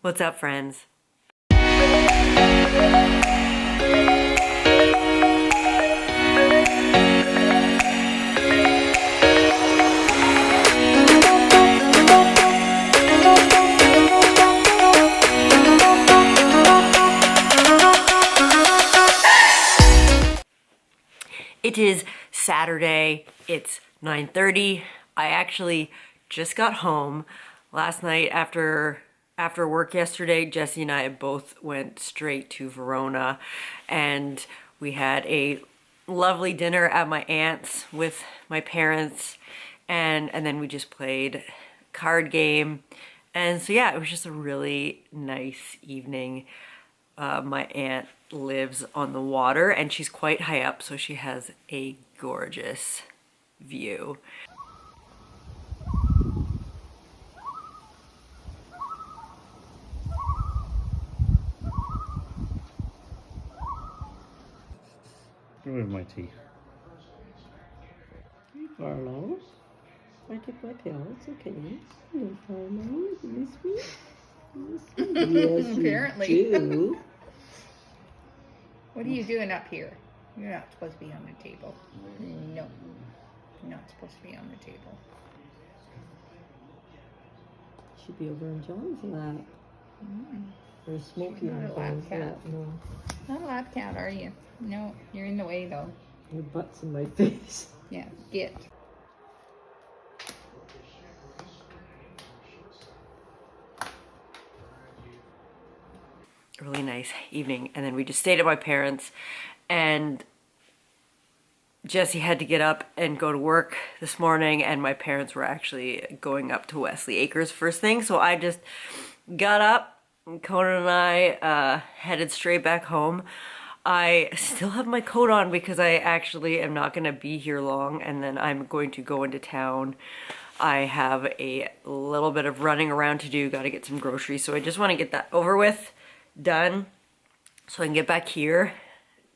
What's up, friends? It is Saturday. It's 9:30. I actually just got home last night after work yesterday. Jesse and I both went straight to Verona, and we had a lovely dinner at my aunt's with my parents, and then we just played card game. And so yeah, it was just a really nice evening. My aunt lives on the water and she's quite high up, so she has a gorgeous view. Where's my tea? Carlos, I took my pill. It's okay. No, Carlos, you miss me? Yes, Apparently. you do. What are you doing up here? You're not supposed to be on the table. No. You're not supposed to be on the table. Should be over in John's lap. Or Smokey Not on a lap John's cat. lap. No, Not a lap cat, are you? No, you're in the way though. your butt's in my face. Yeah, get. Really nice evening, and then we just stayed at my parents', and Jesse had to get up and go to work this morning, and my parents were actually going up to Wesley Acres first thing, so I just got up, and Conan and I headed straight back home. I still have my coat on because I actually am not going to be here long, and then I'm going to go into town. I have a little bit of running around to do, got to get some groceries, so I just want to get that over with, done, so I can get back here.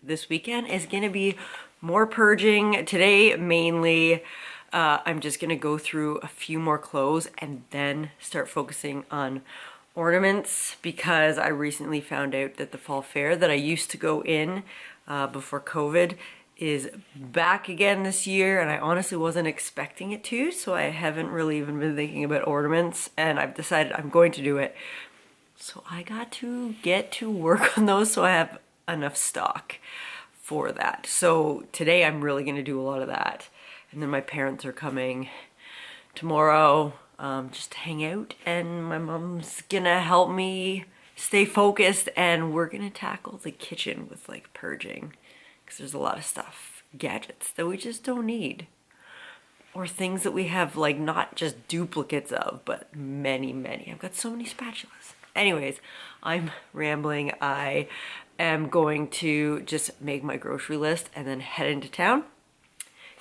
This weekend is going to be more purging. Today, mainly, I'm just going to go through a few more clothes and then start focusing on ornaments, because I recently found out that the fall fair that I used to go in before COVID is back again this year, and I honestly wasn't expecting it to, so I haven't really even been thinking about ornaments, and I've decided I'm going to do it. So I got to get to work on those so I have enough stock for that. So today I'm really going to do a lot of that. And then my parents are coming tomorrow just to hang out, and my mom's gonna help me stay focused, and we're gonna tackle the kitchen with like purging, because there's a lot of stuff, gadgets that we just don't need, or things that we have like not just duplicates of, but many. I've got so many spatulas. Anyways, I'm rambling. I am going to just make my grocery list and then head into town.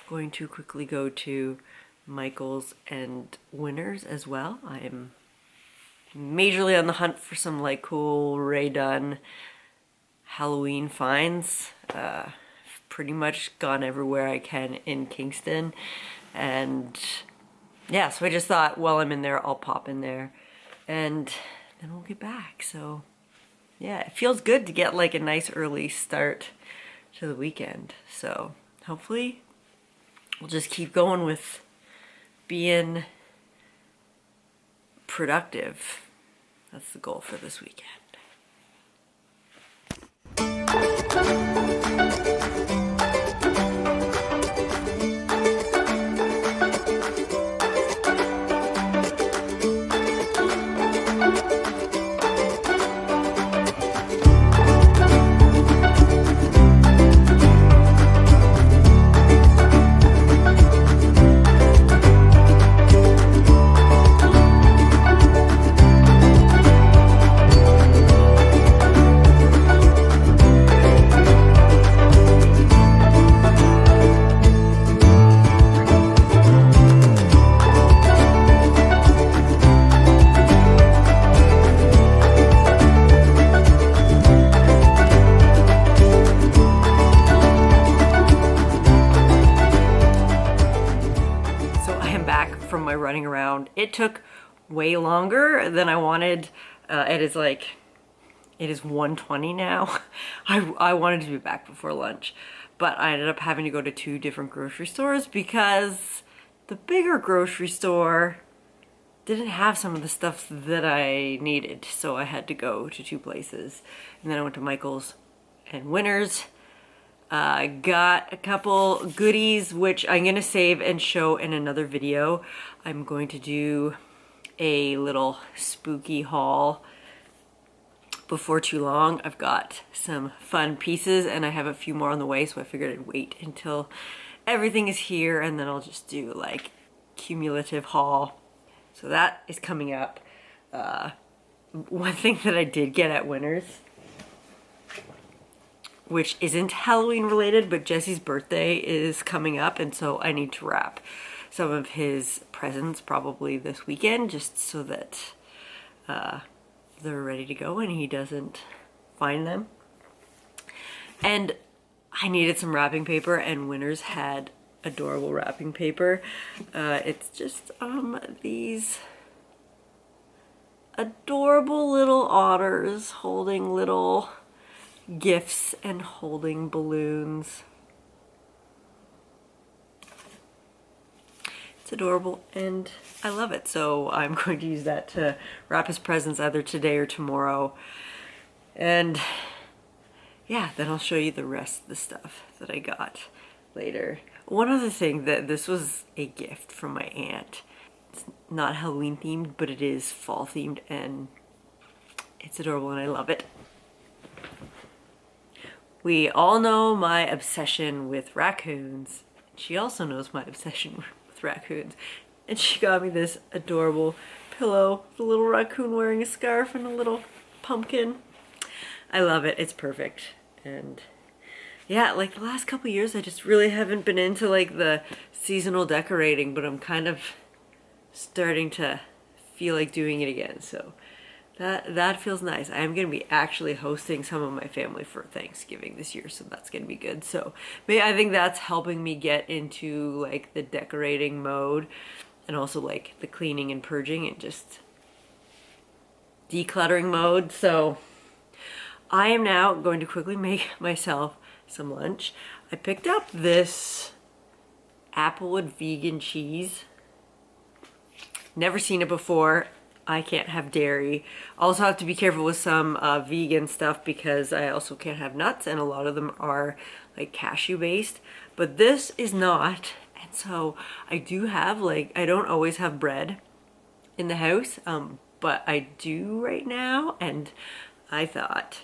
Going to quickly go to Michael's and Winners as well. I am majorly on the hunt for some like cool Ray Dunn Halloween finds. Pretty much gone everywhere I can in Kingston, and yeah, so I just thought while I'm in there I'll pop in there and then we'll get back. So yeah, it feels good to get like a nice early start to the weekend. So hopefully we'll just keep going with being productive. That's the goal for this weekend. From my running around. It took way longer than I wanted It is like, it is 1:20 now. I wanted to be back before lunch, but I ended up having to go to 2 different grocery stores because the bigger grocery store didn't have some of the stuff that I needed. So I had to go to 2 places. And then I went to Michael's and Winners. Got a couple goodies, which I'm gonna save and show in another video. I'm going to do a little spooky haul before too long. I've got some fun pieces and I have a few more on the way, so I figured I'd wait until everything is here and then I'll just do like cumulative haul. So that is coming up. One thing that I did get at Winners, which isn't Halloween related, but Jesse's birthday is coming up, and so I need to wrap some of his presents probably this weekend, just so that they're ready to go and he doesn't find them. And I needed some wrapping paper, and Winners had adorable wrapping paper. It's just these adorable little otters holding little gifts and holding balloons. It's adorable and I love it. So I'm going to use that to wrap his presents either today or tomorrow. And yeah, then I'll show you the rest of the stuff that I got later. One other thing, that this was a gift from my aunt. It's not Halloween themed, but it is fall themed and it's adorable and I love it. We all know my obsession with raccoons. She also knows my obsession with raccoons. And she got me this adorable pillow, the little raccoon wearing a scarf and a little pumpkin. I love it, it's perfect. And yeah, like the last couple years I just really haven't been into like the seasonal decorating, but I'm kind of starting to feel like doing it again. So that feels nice. I am going to be actually hosting some of my family for Thanksgiving this year, so that's going to be good. So maybe I think that's helping me get into like the decorating mode and also like the cleaning and purging and just decluttering mode. So I am now going to quickly make myself some lunch. I picked up this Applewood vegan cheese. Never seen it before. I can't have dairy. Also have to be careful with some vegan stuff because I also can't have nuts, and a lot of them are like cashew based, but this is not. And so I do have like, I don't always have bread in the house, but I do right now, and I thought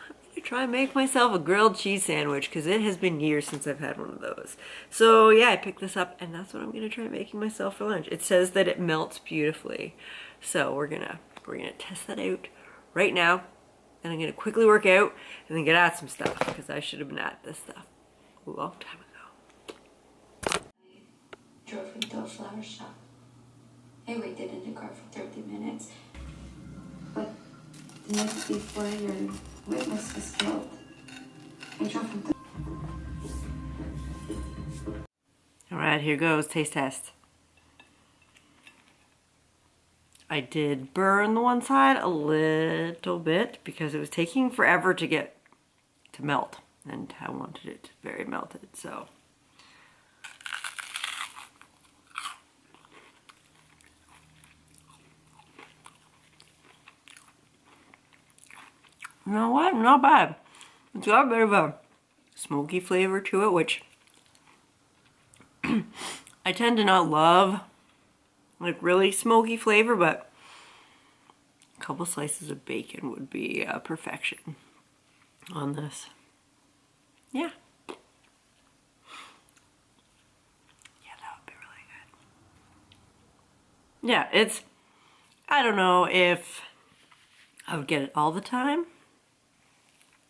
I'm gonna try and make myself a grilled cheese sandwich because it has been years since I've had one of those. So yeah, I picked this up and that's what I'm gonna try making myself for lunch. It says that it melts beautifully. So we're gonna test that out right now, and I'm gonna quickly work out and then get at some stuff because I should have been at this stuff a long time ago. I drove into a flower shop. I waited in the car for 30 minutes, but the night before your witness was killed, I drove into. All right, here goes, taste test. I did burn the one side a little bit because it was taking forever to get to melt, and I wanted it very melted, so. You know what? Not bad. It's got a bit of a smoky flavor to it, which I tend to not love, like really smoky flavor, but a couple slices of bacon would be perfection on this. Yeah. Yeah, that would be really good. Yeah, it's, I don't know if I would get it all the time.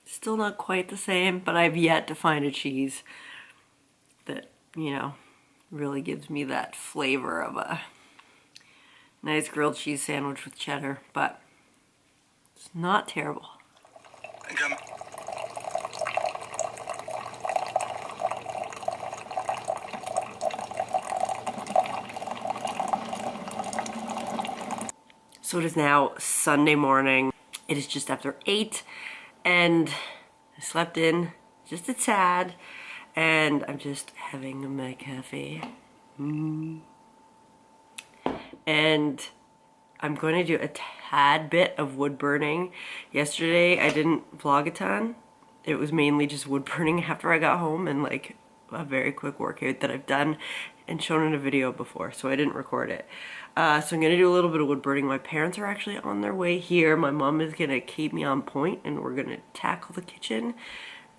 Still not quite the same, but I've yet to find a cheese that, you know, really gives me that flavor of a nice grilled cheese sandwich with cheddar, but it's not terrible. So it is now Sunday morning. It is just after 8 and I slept in just a tad and I'm just having my coffee. And I'm going to do a tad bit of wood burning. Yesterday I didn't vlog a ton. It was mainly just wood burning after I got home and like a very quick workout that I've done and shown in a video before, so I didn't record it. So I'm gonna do a little bit of wood burning. My parents are actually on their way here. My mom is gonna keep me on point and we're gonna tackle the kitchen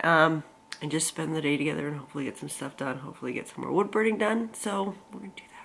and just spend the day together and hopefully get some stuff done, hopefully get some more wood burning done. So we're gonna do that.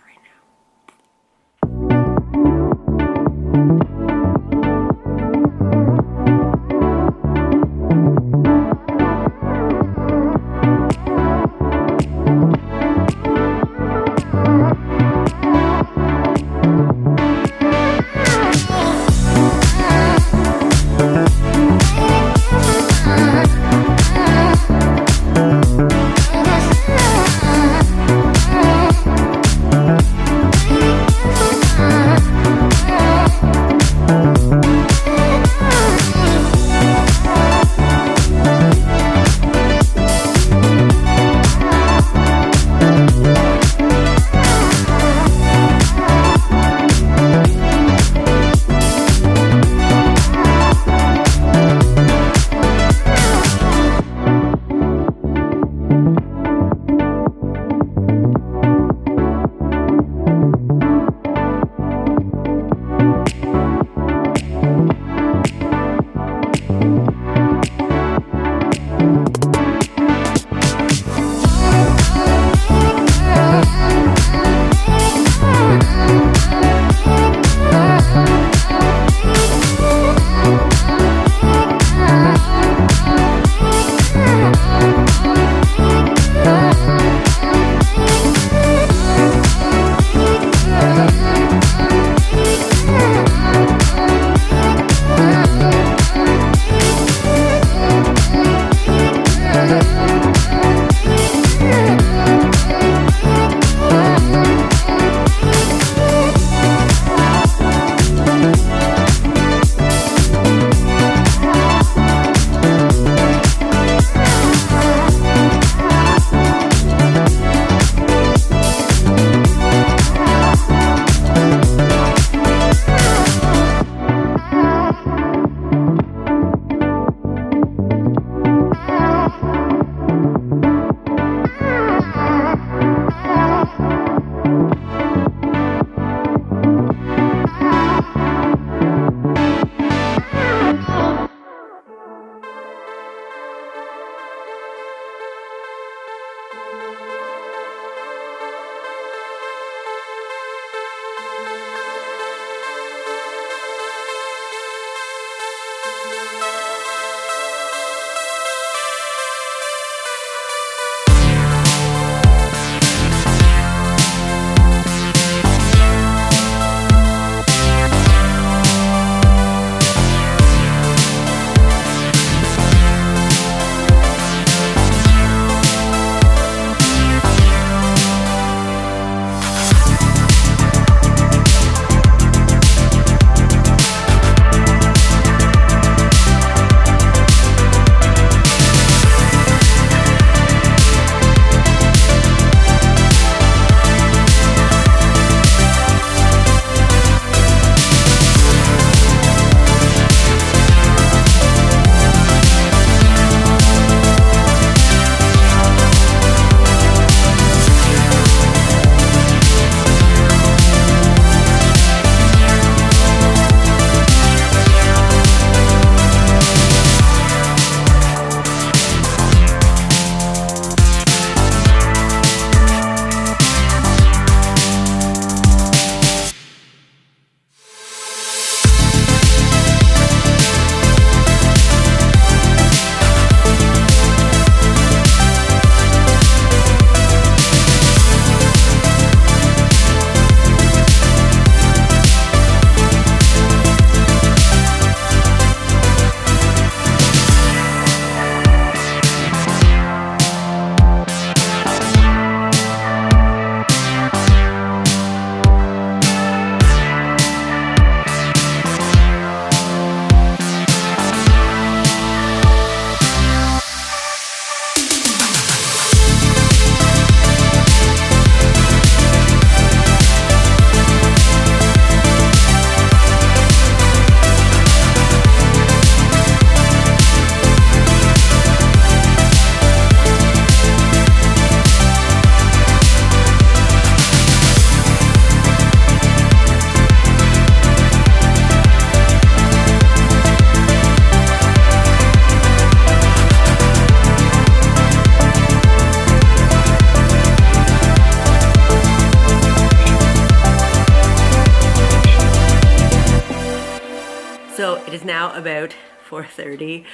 is now about 4:30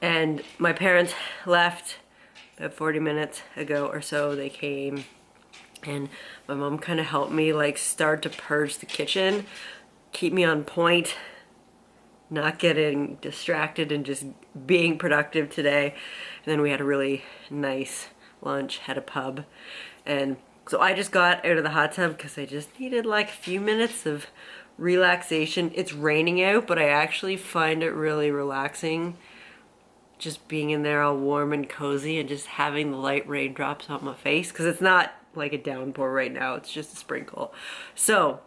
and my parents left about 40 minutes ago or so. They came and my mom kind of helped me like start to purge the kitchen, keep me on point, not getting distracted and just being productive today. And then we had a really nice lunch, had a pub. And so I just got out of the hot tub because I just needed like a few minutes of relaxation. It's raining out, but I actually find it really relaxing just being in there all warm and cozy and just having the light raindrops on my face, because it's not like a downpour right now, it's just a sprinkle. So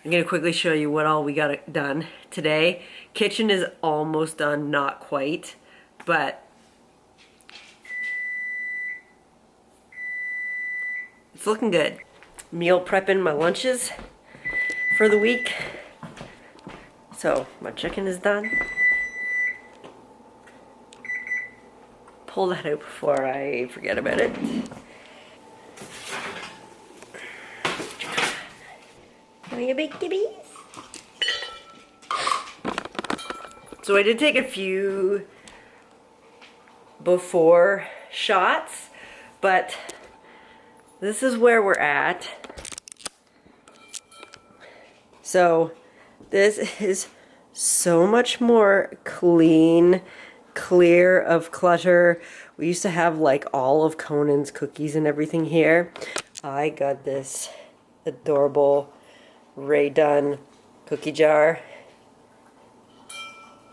I'm gonna quickly show you what all we got done today. Kitchen is almost done, not quite, but it's looking good. Meal prepping my lunches for the week. So my chicken is done. Pull that out before I forget about it. Come here, big kitties. So I did take a few before shots, but this is where we're at. So this is so much more clean, clear of clutter. We used to have like all of Conan's cookies and everything here. I got this adorable Ray Dunn cookie jar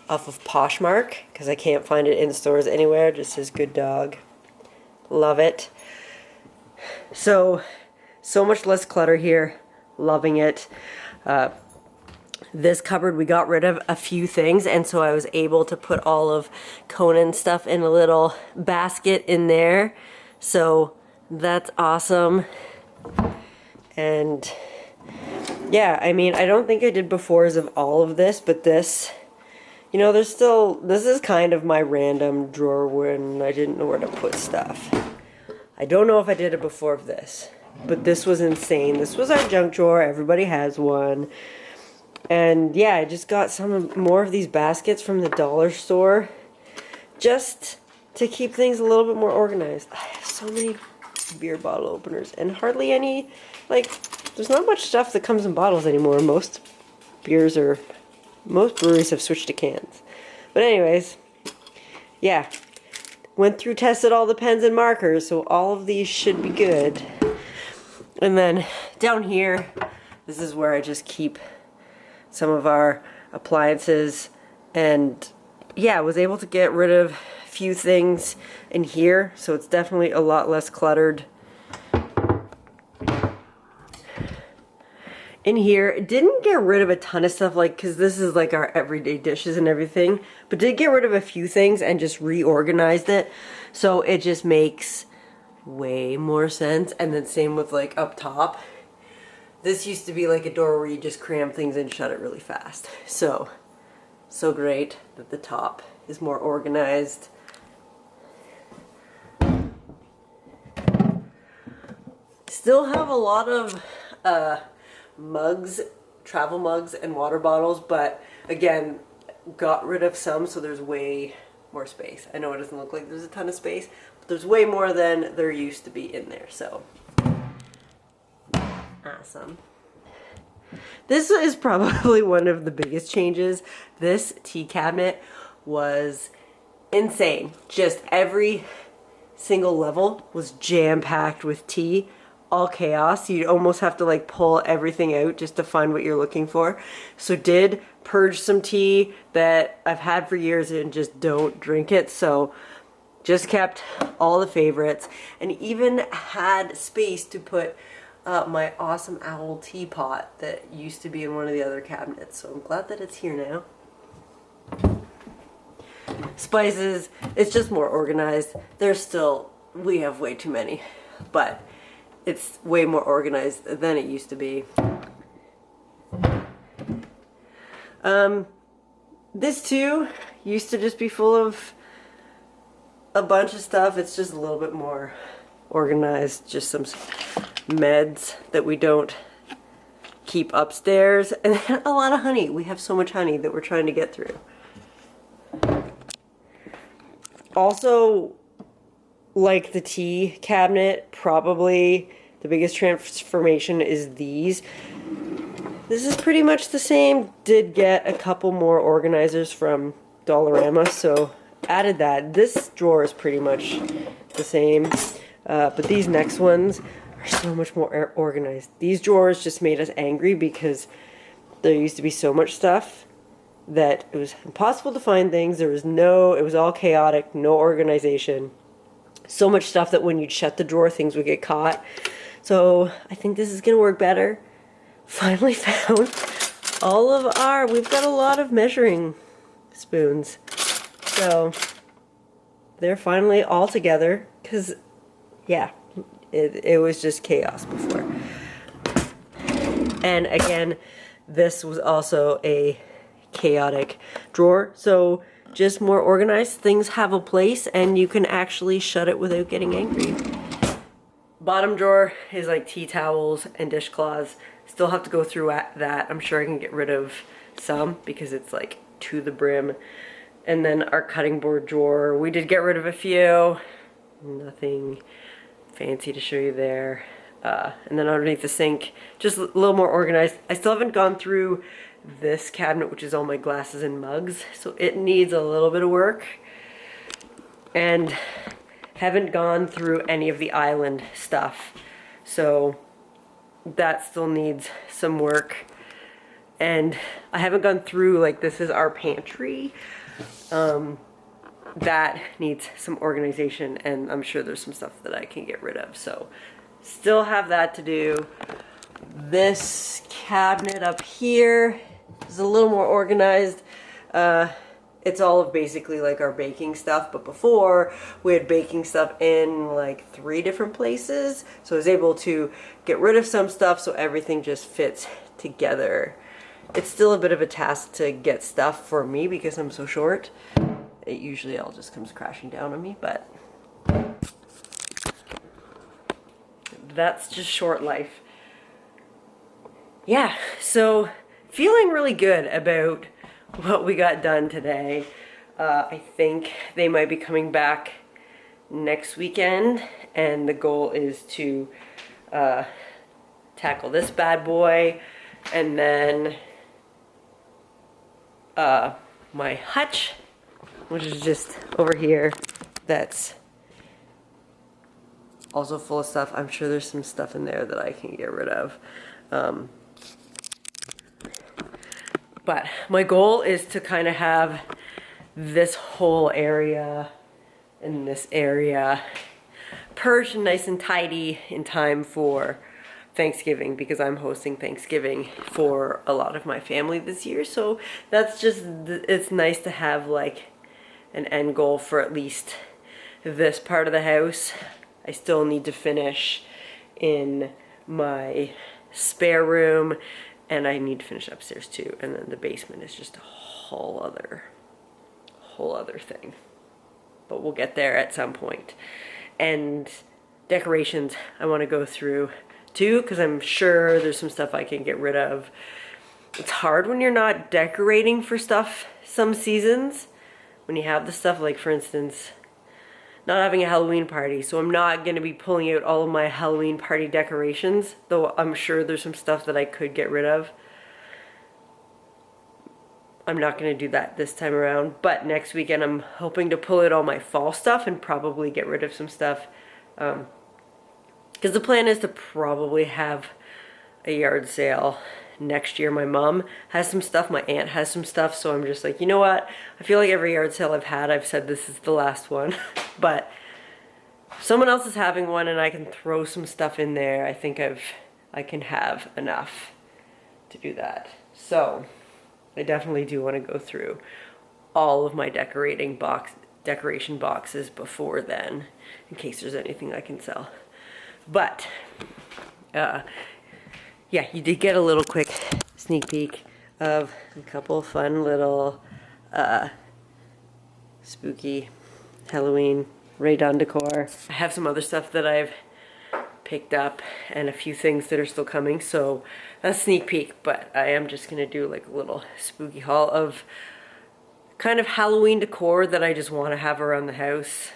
off of Poshmark because I can't find it in stores anywhere. It just says good dog. Love it. So much less clutter here. Loving it. This cupboard, we got rid of a few things, and so I was able to put all of Conan's stuff in a little basket in there. So that's awesome. And yeah, I mean, I don't think I did befores of all of this, but this, you know, this is kind of my random drawer when I didn't know where to put stuff. I don't know if I did it before of this, but this was insane. This was our junk drawer. Everybody has one. And yeah, I just got more of these baskets from the dollar store just to keep things a little bit more organized. I have so many beer bottle openers and hardly any, like, there's not much stuff that comes in bottles anymore. Most breweries have switched to cans. But anyways, yeah, went through, tested all the pens and markers, so all of these should be good. And then down here, this is where I just keep some of our appliances, and yeah, I was able to get rid of a few things in here, so it's definitely a lot less cluttered. In here, didn't get rid of a ton of stuff, like, because this is like our everyday dishes and everything, but did get rid of a few things and just reorganized it, so it just makes way more sense. And then same with like up top. This used to be like a door where you just cram things and shut it really fast. So great that the top is more organized. Still have a lot of mugs, travel mugs and water bottles, but again, got rid of some, so there's way more space. I know it doesn't look like there's a ton of space, but there's way more than there used to be in there, so awesome. This is probably one of the biggest changes. This tea cabinet was insane. Just every single level was jam-packed with tea. All chaos. You'd almost have to like pull everything out just to find what you're looking for. So did purge some tea that I've had for years and just don't drink it. So just kept all the favorites and even had space to put my awesome owl teapot that used to be in one of the other cabinets. So I'm glad that it's here now. Spices, it's just more organized. We have way too many, but it's way more organized than it used to be. This too used to just be full of a bunch of stuff. It's just a little bit more organized. Just some meds that we don't keep upstairs, and then a lot of honey. We have so much honey that we're trying to get through. Also, like the tea cabinet, probably the biggest transformation is these. This is pretty much the same. Did get a couple more organizers from Dollarama, so added that. This drawer is pretty much the same, but these next ones are so much more organized. These drawers just made us angry because there used to be so much stuff that it was impossible to find things. It was all chaotic, no organization. So much stuff that when you'd shut the drawer, things would get caught. So I think this is gonna work better. Finally found we've got a lot of measuring spoons. So they're finally all together, because yeah, it was just chaos before. And again, this was also a chaotic drawer, so just more organized. Things have a place and you can actually shut it without getting angry. Bottom drawer is like tea towels and dishcloths. Still have to go through that. I'm sure I can get rid of some because it's like to the brim. And then our cutting board drawer, we did get rid of a few. Nothing fancy to show you there. And then underneath the sink, just a little more organized. I still haven't gone through this cabinet, which is all my glasses and mugs, so it needs a little bit of work. And haven't gone through any of the island stuff, so that still needs some work. And I haven't gone through, like, this is our pantry. That needs some organization, and I'm sure there's some stuff that I can get rid of, so still have that to do. This cabinet up here is a little more organized. It's all of basically like our baking stuff, but before we had baking stuff in like 3 different places, so I was able to get rid of some stuff so everything just fits together. It's still a bit of a task to get stuff for me because I'm so short. It usually all just comes crashing down on me, but that's just short life. Yeah, so feeling really good about what we got done today. I think they might be coming back next weekend, and the goal is to tackle this bad boy, and then my hutch, which is just over here, that's also full of stuff. I'm sure there's some stuff in there that I can get rid of. But my goal is to kind of have this whole area and this area purged and nice and tidy in time for Thanksgiving, because I'm hosting Thanksgiving for a lot of my family this year. So that's just, it's nice to have like an end goal for at least this part of the house. I still need to finish in my spare room, and I need to finish upstairs too. And then the basement is just a whole other thing. But we'll get there at some point. And decorations I want to go through too, because I'm sure there's some stuff I can get rid of. It's hard when you're not decorating for stuff some seasons. When you have the stuff, like for instance, not having a Halloween party, so I'm not going to be pulling out all of my Halloween party decorations, though I'm sure there's some stuff that I could get rid of. I'm not going to do that this time around, but next weekend I'm hoping to pull out all my fall stuff and probably get rid of some stuff. Because the plan is to probably have a yard sale next year. My mom has some stuff, my aunt has some stuff, so I'm just like, you know what? I feel like every yard sale I've had, I've said this is the last one. But if someone else is having one and I can throw some stuff in there, I think I can have enough to do that. So I definitely do want to go through all of my decoration boxes before then, in case there's anything I can sell. But yeah, you did get a little quick sneak peek of a couple fun little spooky Halloween Raydon decor. I have some other stuff that I've picked up and a few things that are still coming. So a sneak peek, but I am just gonna do like a little spooky haul of kind of Halloween decor that I just want to have around the house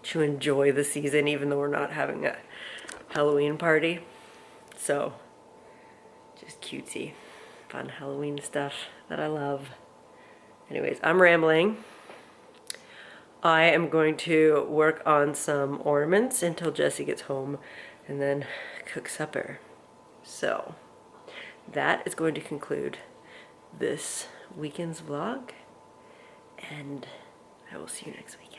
to enjoy the season, even though we're not having a Halloween party. So just cutesy, fun Halloween stuff that I love. Anyways, I'm rambling. I am going to work on some ornaments until Jesse gets home and then cook supper. So that is going to conclude this weekend's vlog, and I will see you next week.